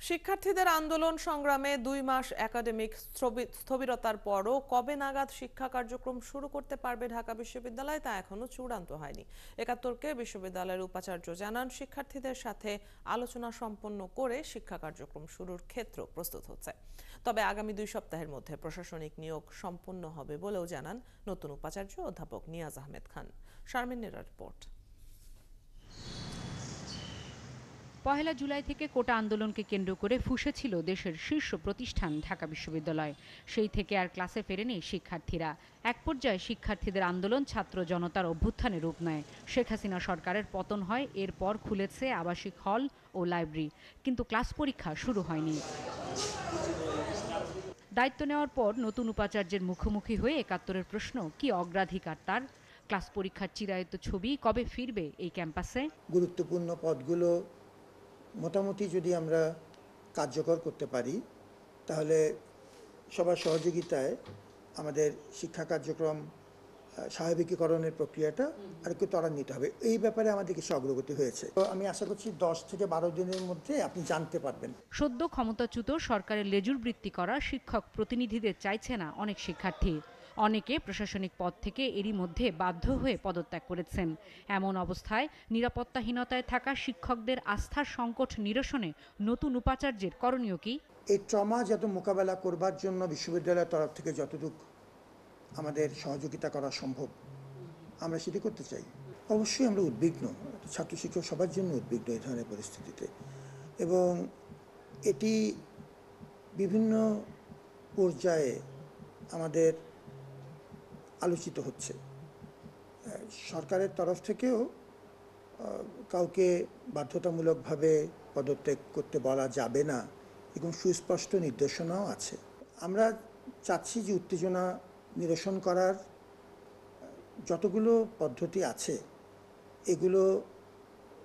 শিক্ষার্থীদের আন্দোলন সংগ্রামে ২ মাস একাডেমিক স্থবিরতার পরও কবে নাগাদ শিক্ষা কার্যক্রম শুরু করতে পারবে ঢাকা বিশ্ববিদ্যালয় তা এখনো চূড়ান্ত হয়নি। একাত্তরকে বিশ্ববিদ্যালয়ের উপাচার্য জানান, শিক্ষার্থীদের সাথে আলোচনা সম্পন্ন করে শিক্ষা কার্যক্রম শুরুর ক্ষেত্র প্রস্তুত হচ্ছে। তবে আগামী ২ সপ্তাহের মধ্যে প্রশাসনিক নিয়োগ সম্পন্ন হবে বলেও জানান নতুন উপাচার্য অধ্যাপক নিয়াজ আহমেদ খান। শারমিনের রিপোর্ট। পহেলা জুলাই থেকে কোটা আন্দোলনকে কেন্দ্র করে ফুঁসেছিল দেশের শীর্ষ প্রতিষ্ঠান ঢাকা বিশ্ববিদ্যালয়। সেই থেকে আর ক্লাসে ফেরেনি শিক্ষার্থীরা। এক পর্যায়ে শিক্ষার্থীদের আন্দোলন ছাত্র জনতার অভ্যুত্থানে রূপ নেয়। শেখ হাসিনা সরকারের পতন হয়, এরপর খুলেছে আবাসিক হল ও লাইব্রেরি, কিন্তু ক্লাস পরীক্ষা শুরু হয়নি। দায়িত্ব নেওয়ার পর নতুন উপাচার্যের মুখোমুখি হয়ে একাত্তরের প্রশ্ন, কি অগ্রাধিকার তার? ক্লাস পরীক্ষার চিরায়ত ছবি, কবে ফিরবে এই ক্যাম্পাসে? গুরুত্বপূর্ণ পদগুলো মোটামুটি যদি আমরা কার্যকর করতে পারি, তাহলে সবার সহযোগিতায় আমাদের শিক্ষা কার্যক্রম স্বাভাবিকীকরণের প্রক্রিয়াটা আরেকটু ত্বরান্বিত হবে। এই ব্যাপারে আমাদের কিছু অগ্রগতি হয়েছে। তো আমি আশা করছি 10 থেকে 12 দিনের মধ্যে আপনি জানতে পারবেন। সদ্য ক্ষমতাচ্যুত সরকারের লেজুর বৃত্তি করা শিক্ষক প্রতিনিধিদের চাইছে না অনেক শিক্ষার্থী। অনেকে প্রশাসনিক পদ থেকে এরই মধ্যে বাধ্য হয়ে পদত্যাগ করেছেন। এমন অবস্থায় নিরাপত্তাহীনতায় থাকা শিক্ষকদের আস্থার সংকট নিরসনে নতুন উপাচার্যের করণীয় কি? এই ট্রমা যত মোকাবেলা করবার জন্য বিশ্ববিদ্যালয়ের তরফ থেকে যতটুকু আমাদের সহযোগিতা করা সম্ভব আমরা সেটি করতে চাই। অবশ্যই আমরা উদ্বিগ্ন, ছাত্র শিক্ষক সবার জন্য উদ্বিগ্ন এই ধরনের পরিস্থিতিতে, এবং এটি বিভিন্ন পর্যায়ে আমাদের আলোচিত হচ্ছে। সরকারের তরফ থেকেও কাউকে বাধ্যতামূলকভাবে পদত্যাগ করতে বলা যাবে না, এবং সুস্পষ্ট নির্দেশনাও আছে। আমরা চাচ্ছি যে উত্তেজনা নিরসন করার যতগুলো পদ্ধতি আছে এগুলো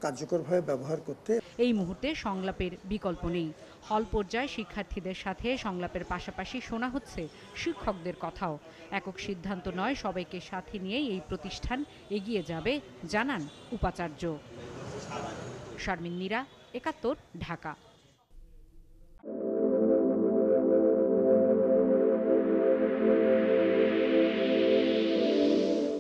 কার্যকরভাবে ব্যবহার করতে। এই মুহূর্তে সংলাপের বিকল্প নেই। হল পর্যায়ে শিক্ষার্থীদের সাথে সংলাপের পাশাপাশি শোনা হচ্ছে শিক্ষকদের কথাও। একক সিদ্ধান্ত নয়, সবাইকে সাথে নিয়েই এই প্রতিষ্ঠান এগিয়ে যাবে জানান উপাচার্য। শারমিন নীরা, একাত্তর, ঢাকা।